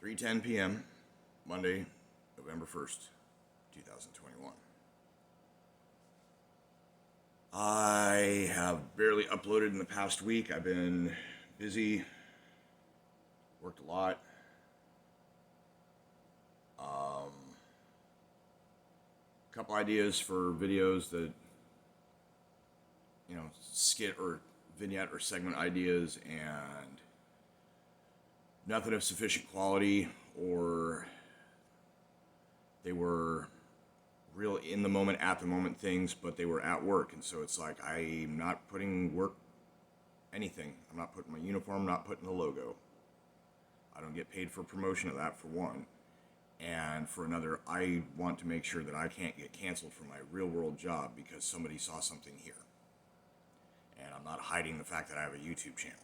3:10 p.m. Monday, November 1st, 2021. I have barely uploaded in the past week. I've been busy, worked a lot. Couple ideas for videos that, skit or vignette or segment ideas, and nothing of sufficient quality, or they were real in the moment, at the moment things, but they were at work. And so it's like, I'm not putting work anything. I'm not putting my uniform, not putting the logo. I don't get paid for promotion of that, for one. And for another, I want to make sure that I can't get canceled from my real world job because somebody saw something here. And I'm not hiding the fact that I have a YouTube channel.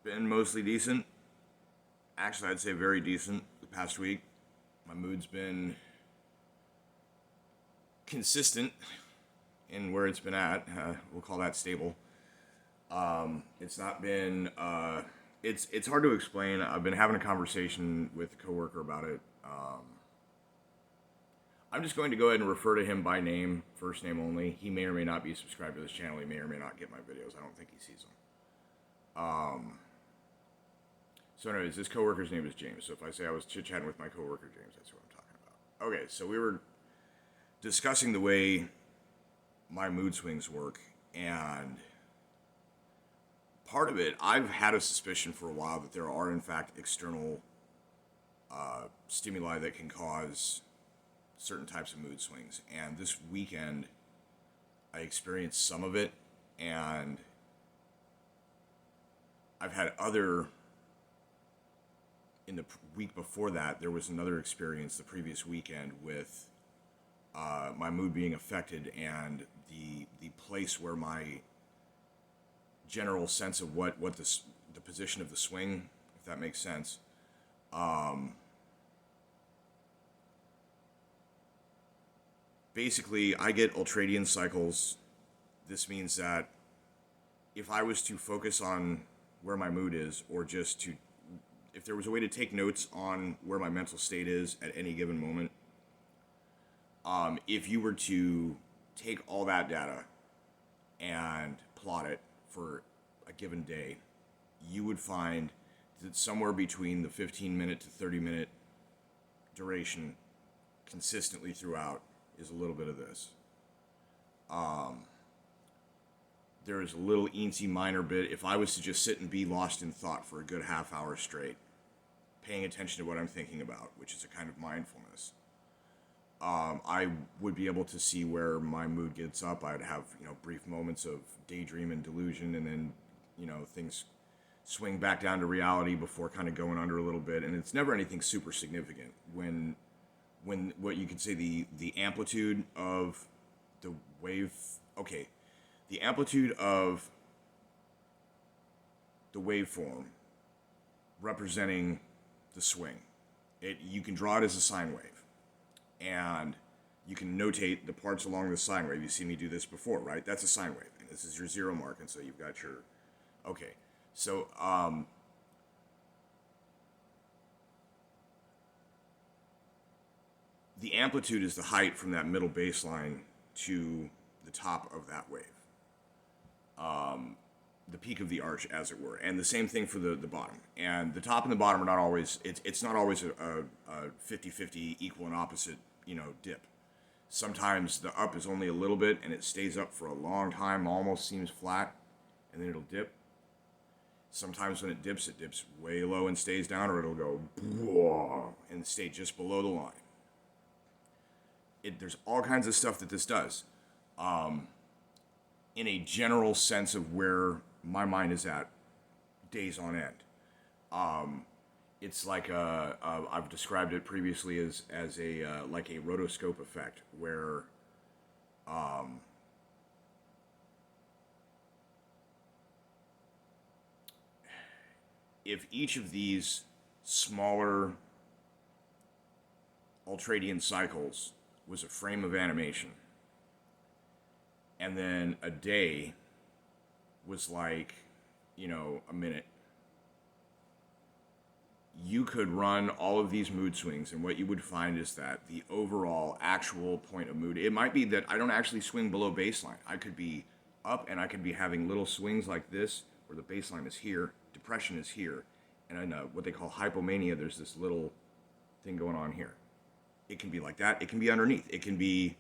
Been mostly decent. Actually, I'd say very decent the past week. My mood's been consistent in where it's been at. We'll call that stable. It's not been. It's hard to explain. I've been having a conversation with a coworker about it. I'm just going to go ahead and refer to him by name, first name only. He may or may not be subscribed to this channel. He may or may not get my videos. I don't think he sees them. So anyways, this coworker's name is James. So if I say I was chit-chatting with my coworker James, that's who I'm talking about. Okay, so we were discussing the way my mood swings work, and part of it, I've had a suspicion for a while that there are in fact external stimuli that can cause certain types of mood swings. And this weekend, I experienced some of it, and I've had other. In the week before that, there was another experience the previous weekend with my mood being affected, and the place where my general sense of what the position of the swing, if that makes sense, basically I get ultradian cycles. This means that if I was to focus on where my mood is, or just to, if there was a way to take notes on where my mental state is at any given moment, if you were to take all that data and plot it for a given day, you would find that somewhere between the 15-minute to 30-minute duration consistently throughout is a little bit of this. There is a little eensy minor bit. If I was to just sit and be lost in thought for a good half hour straight, paying attention to what I'm thinking about, which is a kind of mindfulness, I would be able to see where my mood gets up. I would have, brief moments of daydream and delusion, and then, things swing back down to reality before kind of going under a little bit. And it's never anything super significant. When what you could say the amplitude of the wave, okay, the amplitude of the waveform representing the swing, you can draw it as a sine wave, and you can notate the parts along the sine wave. You've seen me do this before, right? That's a sine wave, and this is your zero mark, and so you've got your, okay, so the amplitude is the height from that middle baseline to the top of that wave, the peak of the arch, as it were. And the same thing for the bottom. And the top and the bottom are not always, it's not always a 50-50 equal and opposite, dip. Sometimes the up is only a little bit, and it stays up for a long time, almost seems flat, and then it'll dip. Sometimes when it dips way low and stays down, or it'll go and stay just below the line. There's all kinds of stuff that this does. In a general sense of where my mind is at days on end. It's like I've described it previously as a like a rotoscope effect, where if each of these smaller ultradian cycles was a frame of animation. And then a day was like, a minute. You could run all of these mood swings, and what you would find is that the overall actual point of mood, it might be that I don't actually swing below baseline. I could be up and I could be having little swings like this, where the baseline is here, depression is here, and in what they call hypomania, there's this little thing going on here. It can be like that. It can be underneath. It can be,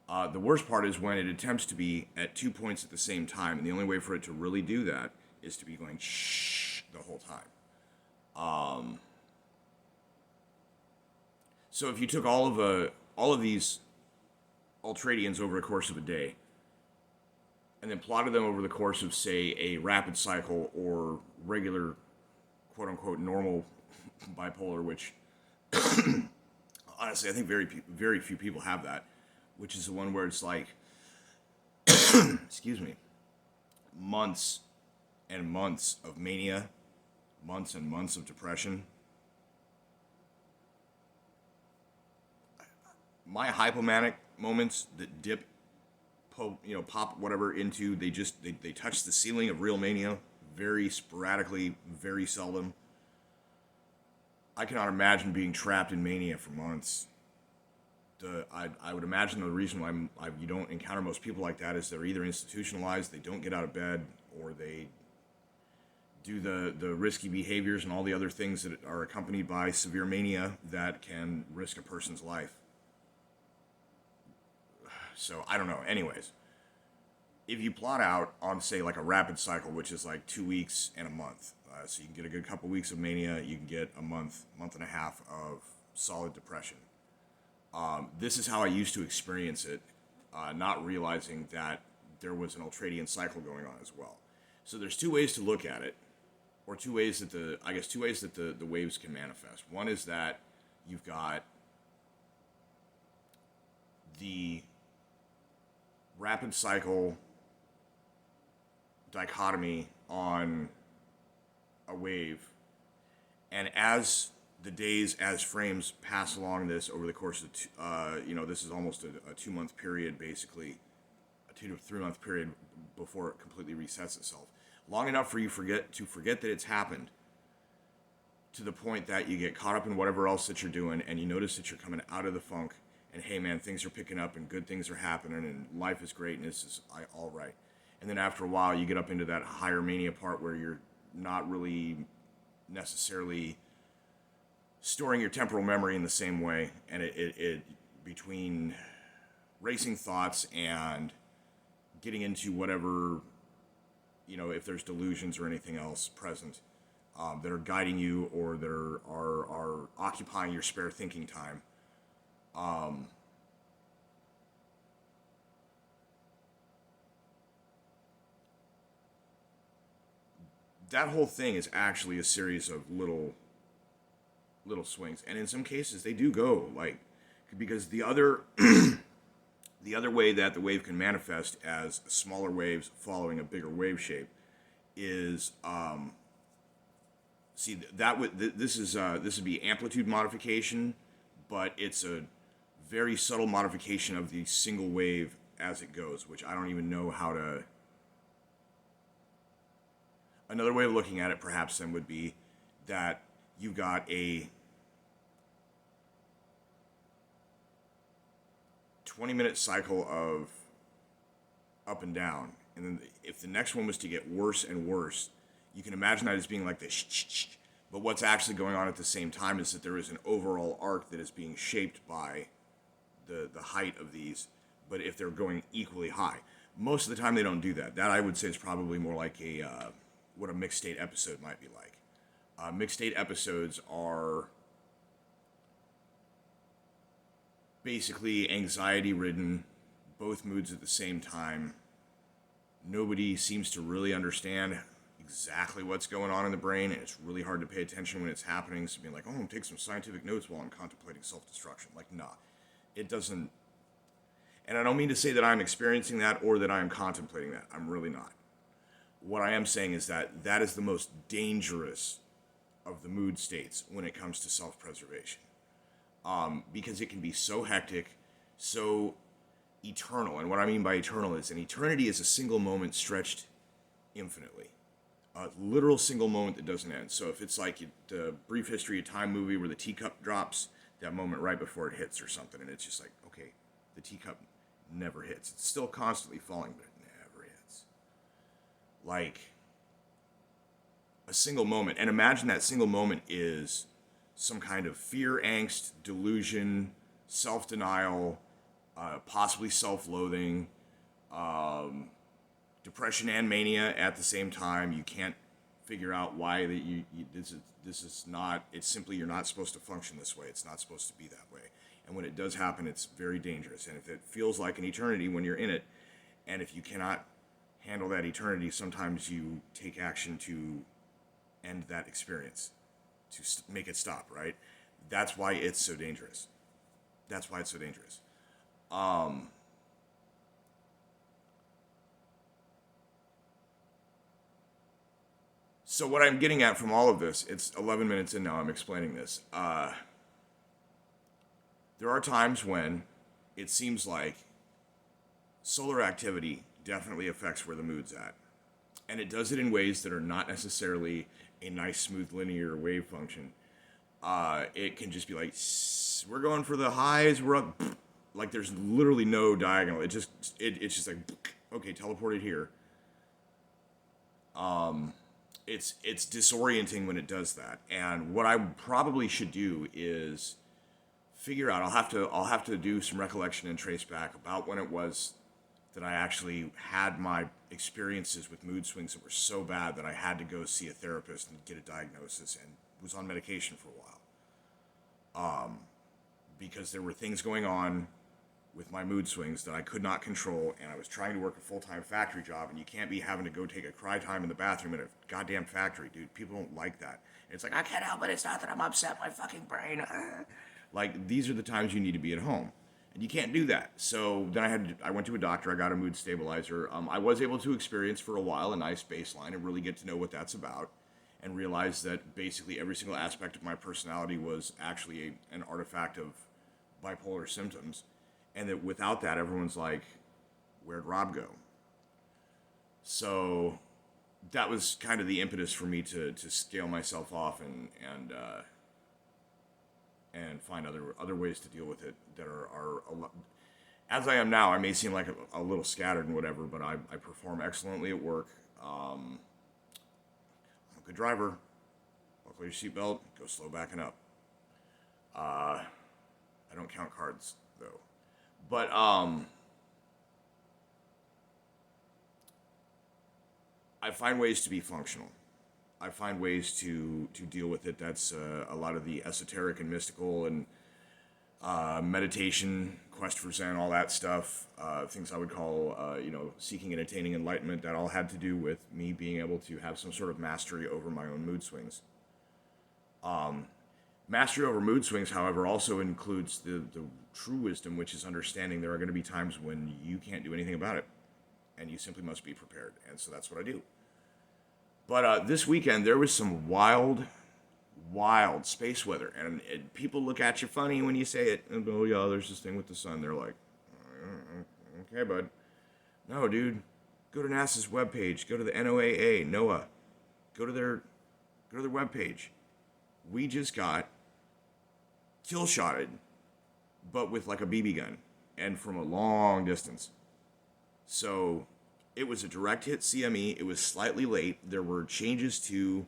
the worst part is when it attempts to be at 2 points at the same time, and the only way for it to really do that is to be going shh the whole time. So if you took all of these ultradians over the course of a day, and then plotted them over the course of, say, a rapid cycle or regular, quote unquote, normal bipolar, which honestly I think very few people have that, which is the one where it's like, excuse me, months and months of mania, months and months of depression. My hypomanic moments that dip, pop whatever into, they touch the ceiling of real mania very sporadically, very seldom. I cannot imagine being trapped in mania for months. I would imagine the reason why you don't encounter most people like that is they're either institutionalized, they don't get out of bed, or they do the risky behaviors and all the other things that are accompanied by severe mania that can risk a person's life. So, I don't know. Anyways, if you plot out on, say, like a rapid cycle, which is like 2 weeks and a month, so you can get a good couple weeks of mania, you can get a month and a half of solid depression. This is how I used to experience it, not realizing that there was an ultradian cycle going on as well. So there's two ways to look at it, or two ways that the waves can manifest. One is that you've got the rapid cycle dichotomy on a wave, and as the days, as frames pass along this over the course of, this is almost a 2 month period, basically, a 2 to 3 month period before it completely resets itself. Long enough for you to forget that it's happened, to the point that you get caught up in whatever else that you're doing, and you notice that you're coming out of the funk, and hey man, things are picking up, and good things are happening, and life is great, and this is all right. And then after a while, you get up into that higher mania part where you're not really necessarily storing your temporal memory in the same way, and it between racing thoughts and getting into whatever, if there's delusions or anything else present that are guiding you, or that are occupying your spare thinking time. That whole thing is actually a series of little swings, and in some cases they do go like, because the other the other way that the wave can manifest as smaller waves following a bigger wave shape is this would be amplitude modification, but it's a very subtle modification of the single wave as it goes, which I don't even know how to. Another way of looking at it, perhaps, then, would be that you've got a 20-minute cycle of up and down, and then if the next one was to get worse and worse, you can imagine that as being like this. But what's actually going on at the same time is that there is an overall arc that is being shaped by the height of these, but if they're going equally high. Most of the time they don't do that. That, I would say, is probably more like what a mixed state episode might be like. Mixed state episodes are basically anxiety-ridden, both moods at the same time. Nobody seems to really understand exactly what's going on in the brain, and it's really hard to pay attention when it's happening. So being like, I'm take some scientific notes while I'm contemplating self-destruction. Like, nah, it doesn't. And I don't mean to say that I'm experiencing that or that I'm contemplating that. I'm really not. What I am saying is that that is the most dangerous of the mood states when it comes to self-preservation. because it can be so hectic, so eternal. And what I mean by eternal is an eternity is a single moment stretched infinitely. A literal single moment that doesn't end. So if it's like the Brief History of Time movie where the teacup drops, that moment right before it hits or something, and it's just like, okay, the teacup never hits. It's still constantly falling, but it never hits. Like a single moment. And imagine that single moment is some kind of fear, angst, delusion, self-denial, possibly self-loathing, depression and mania at the same time. You can't figure out why that this is not. It's simply you're not supposed to function this way. It's not supposed to be that way. And when it does happen, it's very dangerous. And if it feels like an eternity when you're in it, and if you cannot handle that eternity, sometimes you take action to end that experience, to make it stop. Right? That's why it's so dangerous. That's why it's so dangerous. So what I'm getting at from all of this, it's 11 minutes in now, I'm explaining this. There are times when it seems like solar activity definitely affects where the mood's at. And it does it in ways that are not necessarily a nice, smooth, linear wave function. It can just be like, we're going for the highs, we're up. Like there's literally no diagonal. It's just like, okay, teleported here. It's disorienting when it does that. And what I probably should do is figure out. I'll have to do some recollection and trace back about when it was that I actually had my experiences with mood swings that were so bad that I had to go see a therapist and get a diagnosis and was on medication for a while. Because there were things going on with my mood swings that I could not control, and I was trying to work a full-time factory job, and you can't be having to go take a cry time in the bathroom in a goddamn factory, dude. People don't like that. It's like, I can't help it, it's not that I'm upset, my fucking brain. Like, these are the times you need to be at home. And you can't do that. So then I went to a doctor, I got a mood stabilizer. I was able to experience for a while a nice baseline and really get to know what that's about, and realize that basically every single aspect of my personality was actually an artifact of bipolar symptoms. And that without that, everyone's like, where'd Rob go? So that was kind of the impetus for me to scale myself off and find other ways to deal with it that are a lot. As I am now, I may seem like a little scattered and whatever, but I perform excellently at work. I'm a good driver. Buckle your seatbelt. Go slow backing up. I don't count cards though. But I find ways to be functional. I find ways to deal with it. That's a lot of the esoteric and mystical and meditation, quest for Zen, all that stuff. Things I would call, seeking and attaining enlightenment. That all had to do with me being able to have some sort of mastery over my own mood swings. Mastery over mood swings, however, also includes the true wisdom, which is understanding there are going to be times when you can't do anything about it, and you simply must be prepared. And so that's what I do. But this weekend, there was some wild space weather, and people look at you funny when you say it. And, oh yeah, there's this thing with the sun. They're like, okay, bud. No, dude. Go to NASA's webpage. Go to the NOAA. Go to their webpage. We just got kill shotted, but with like a BB gun and from a long distance. So it was a direct hit CME. It was slightly late. There were changes to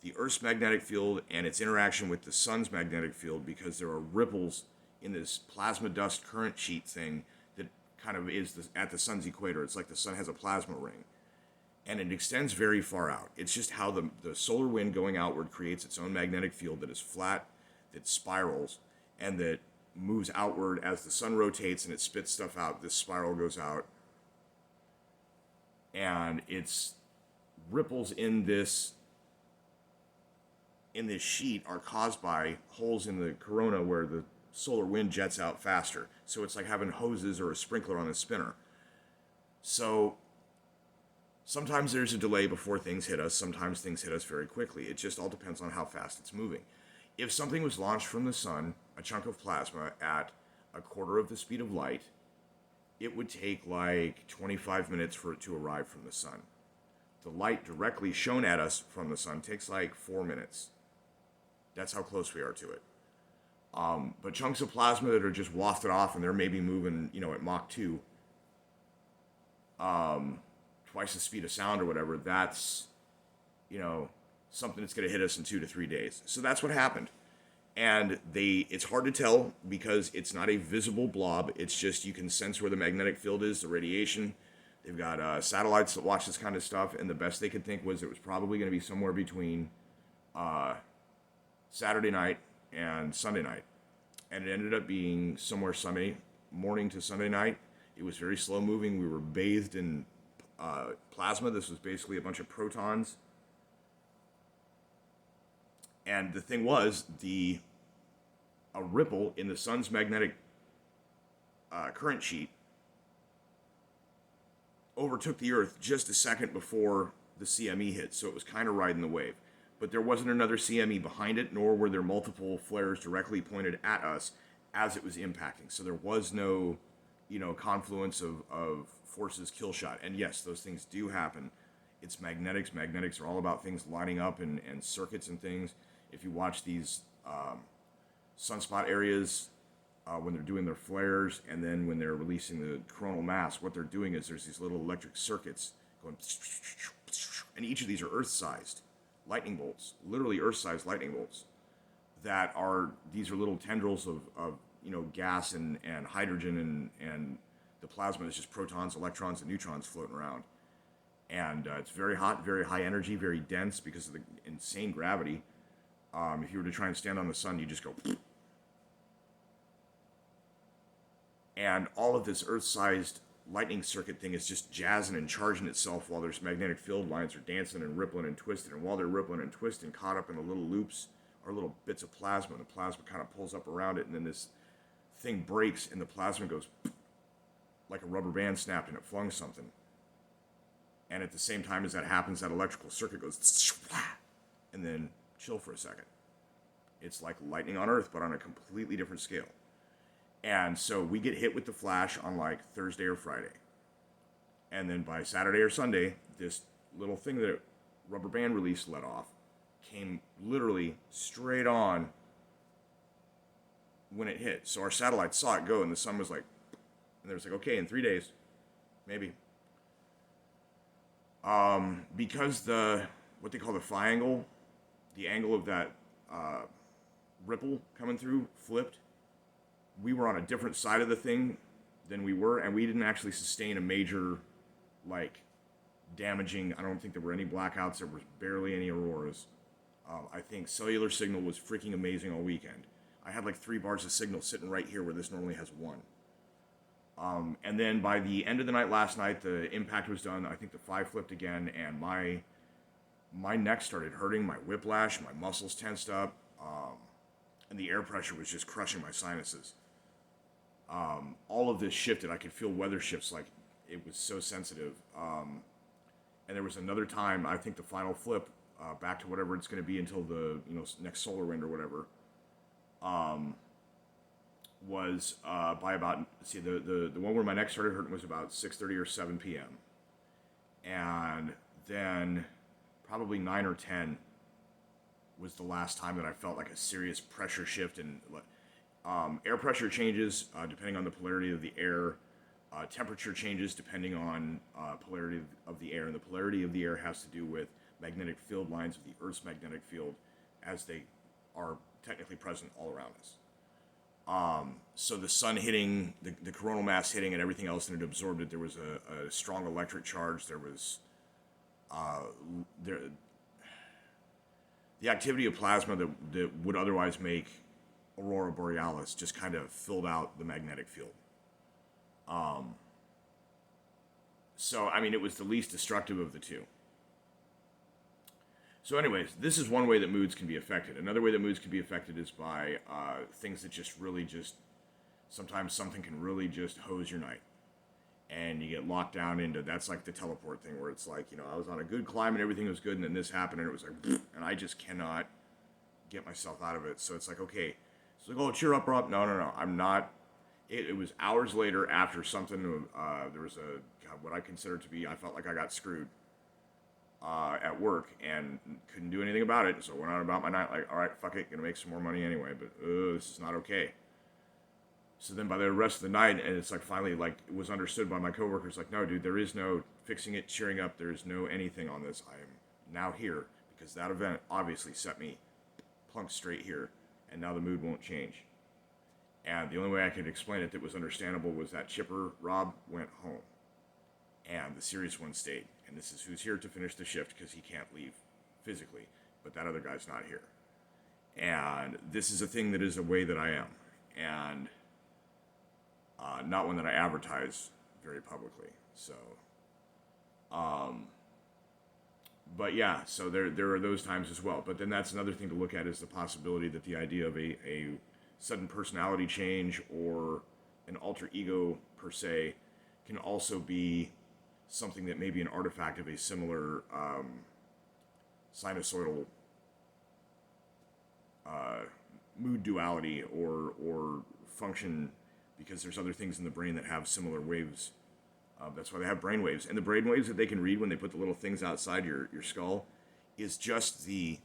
the Earth's magnetic field and its interaction with the sun's magnetic field because there are ripples in this plasma dust current sheet thing that kind of is at the sun's equator. It's like the sun has a plasma ring. And it extends very far out. It's just how the solar wind going outward creates its own magnetic field that is flat, that spirals, and that moves outward as the sun rotates and it spits stuff out. This spiral goes out. And its ripples in this sheet are caused by holes in the corona where the solar wind jets out faster. So it's like having hoses or a sprinkler on a spinner. So sometimes there's a delay before things hit us. Sometimes things hit us very quickly. It just all depends on how fast it's moving. If something was launched from the sun a chunk of plasma at a quarter of the speed of light, it would take like 25 minutes for it to arrive from the sun. The light directly shown at us from the sun takes like 4 minutes. That's how close we are to it. But chunks of plasma that are just wafted off and they're maybe moving, at Mach 2, twice the speed of sound or whatever, that's, something that's going to hit us in 2 to 3 days. So that's what happened. And it's hard to tell because it's not a visible blob. It's just you can sense where the magnetic field is, the radiation. They've got satellites that watch this kind of stuff, and the best they could think was it was probably going to be somewhere between Saturday night and Sunday night. And it ended up being somewhere Sunday morning to Sunday night. It was very slow moving. We were bathed in plasma. This was basically a bunch of protons. And the thing was, a ripple in the sun's magnetic current sheet overtook the Earth just a second before the CME hit, so it was kind of riding the wave. But there wasn't another CME behind it, nor were there multiple flares directly pointed at us as it was impacting. So there was no, confluence of forces kill shot. And yes, those things do happen. It's magnetics. Magnetics are all about things lining up and circuits and things. If you watch these sunspot areas when they're doing their flares and then when they're releasing the coronal mass, what they're doing is there's these little electric circuits going, and each of these are Earth-sized lightning bolts, literally Earth-sized lightning bolts. These are little tendrils of gas and hydrogen and the plasma is just protons, electrons, and neutrons floating around. And it's very hot, very high energy, very dense because of the insane gravity. If you were to try and stand on the sun, you just go. And all of this Earth-sized lightning circuit thing is just jazzing and charging itself while there's magnetic field lines are dancing and rippling and twisting. And while they're rippling and twisting, caught up in the little loops are little bits of plasma. And the plasma kind of pulls up around it, and then this thing breaks, and the plasma goes like a rubber band snapped, and it flung something. And at the same time as that happens, that electrical circuit goes, and then chill for a second. It's like lightning on Earth, but on a completely different scale. And so we get hit with the flash on like Thursday or Friday. And then by Saturday or Sunday, this little thing that rubber band release let off came literally straight on when it hit. So our satellites saw it go, and the sun was like, and there was like, okay, in 3 days, maybe. Because what they call the phi angle, the angle of that ripple coming through flipped, we were on a different side of the thing than we were, and we didn't actually sustain a major, damaging. I don't think there were any blackouts. There was barely any auroras. I think cellular signal was freaking amazing all weekend. I had like 3 bars of signal sitting right here where this normally has 1. And then by the end of the night last night, the impact was done. I think the phi flipped again, and my neck started hurting, my whiplash, my muscles tensed up, and the air pressure was just crushing my sinuses. All of this shifted. I could feel weather shifts, like it was so sensitive. And there was another time, I think the final flip, back to whatever it's going to be until the next solar wind or whatever, was by about, the one where my neck started hurting was about 6:30 or 7 p.m. And then probably 9 or 10 was the last time that I felt like a serious pressure shift. And air pressure changes depending on the polarity of the air. Temperature changes depending on polarity of the air. And the polarity of the air has to do with magnetic field lines of the Earth's magnetic field as they are technically present all around us. So the sun hitting, the coronal mass hitting and everything else, and it absorbed it. There was a strong electric charge. There was the activity of plasma that would otherwise make aurora borealis just kind of filled out the magnetic field. So, I mean, it was the least destructive of the two. So anyways, this is one way that moods can be affected. Another way that moods can be affected is by things that sometimes something can really just hose your night. And you get locked down into, that's like the teleport thing where it's like, I was on a good climb and everything was good, and then this happened and it was like, and I just cannot get myself out of it. So it's like, okay, It's like, oh, cheer up, Rob. No, no, no. I'm not. It was hours later after something. There was what I consider to be. I felt like I got screwed at work and couldn't do anything about it. So I went on about my night. Like, all right, fuck it, gonna make some more money anyway. But this is not okay. So then by the rest of the night, and it's like finally like it was understood by my coworkers. Like, no, dude, there is no fixing it, cheering up. There is no anything on this. I am now here because that event obviously set me plunk straight here, and now the mood won't change. And the only way I could explain it that was understandable was that chipper Rob went home, and the serious one stayed. And this is who's here to finish the shift because he can't leave physically, but that other guy's not here. And this is a thing that is a way that I am, and not one that I advertise very publicly. So, but yeah, so there are those times as well. But then that's another thing to look at is the possibility that the idea of a sudden personality change or an alter ego per se can also be something that may be an artifact of a similar sinusoidal mood duality or function, because there's other things in the brain that have similar waves. That's why they have brain waves. And the brain waves that they can read when they put the little things outside your skull is just the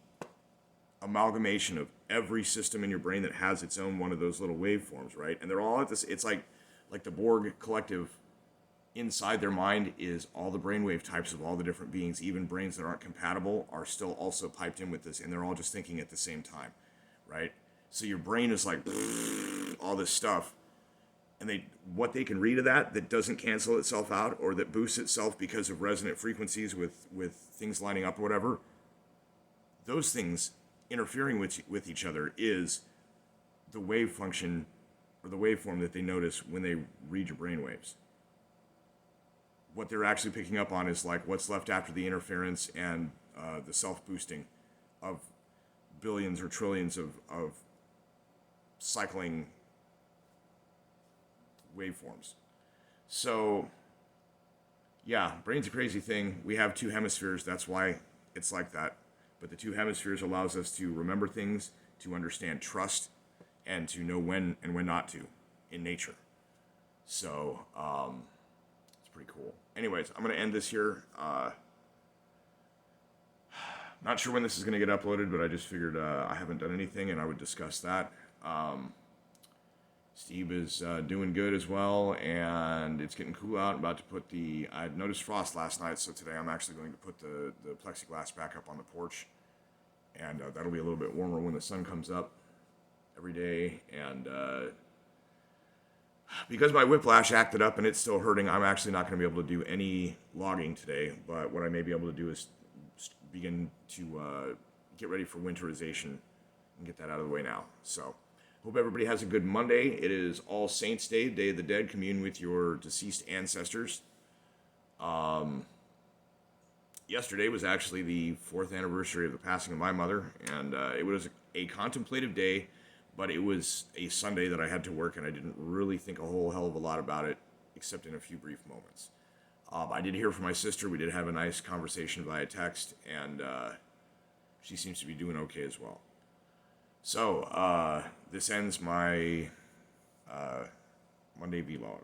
amalgamation of every system in your brain that has its own one of those little waveforms, right? And they're all at this, it's like the Borg collective inside their mind is all the brainwave types of all the different beings. Even brains that aren't compatible are still also piped in with this, and they're all just thinking at the same time, right? So your brain is like all this stuff, and what they can read of that doesn't cancel itself out or that boosts itself because of resonant frequencies with things lining up or whatever, those things interfering with each other is the wave function or the waveform that they notice when they read your brain waves. What they're actually picking up on is like what's left after the interference and the self-boosting of billions or trillions of cycling waveforms. So, yeah, brain's a crazy thing. We have two hemispheres. That's why it's like that. But the two hemispheres allows us to remember things, to understand trust, and to know when and when not to in nature. So, it's pretty cool. Anyways, I'm going to end this here. Not sure when this is going to get uploaded, but I just figured I haven't done anything and I would discuss that. Steve is doing good as well, and it's getting cool out. I'm about to put I had noticed frost last night, so today I'm actually going to put the plexiglass back up on the porch, and that'll be a little bit warmer when the sun comes up every day. And because my whiplash acted up and it's still hurting, I'm actually not going to be able to do any logging today, but what I may be able to do is begin to get ready for winterization and get that out of the way now. So hope everybody has a good Monday. It is All Saints Day, Day of the Dead. Commune with your deceased ancestors. Yesterday was actually the 4th anniversary of the passing of my mother, and it was a contemplative day, but it was a Sunday that I had to work, and I didn't really think a whole hell of a lot about it, except in a few brief moments. I did hear from my sister. We did have a nice conversation via text, and she seems to be doing okay as well. So, this ends my Monday vlog.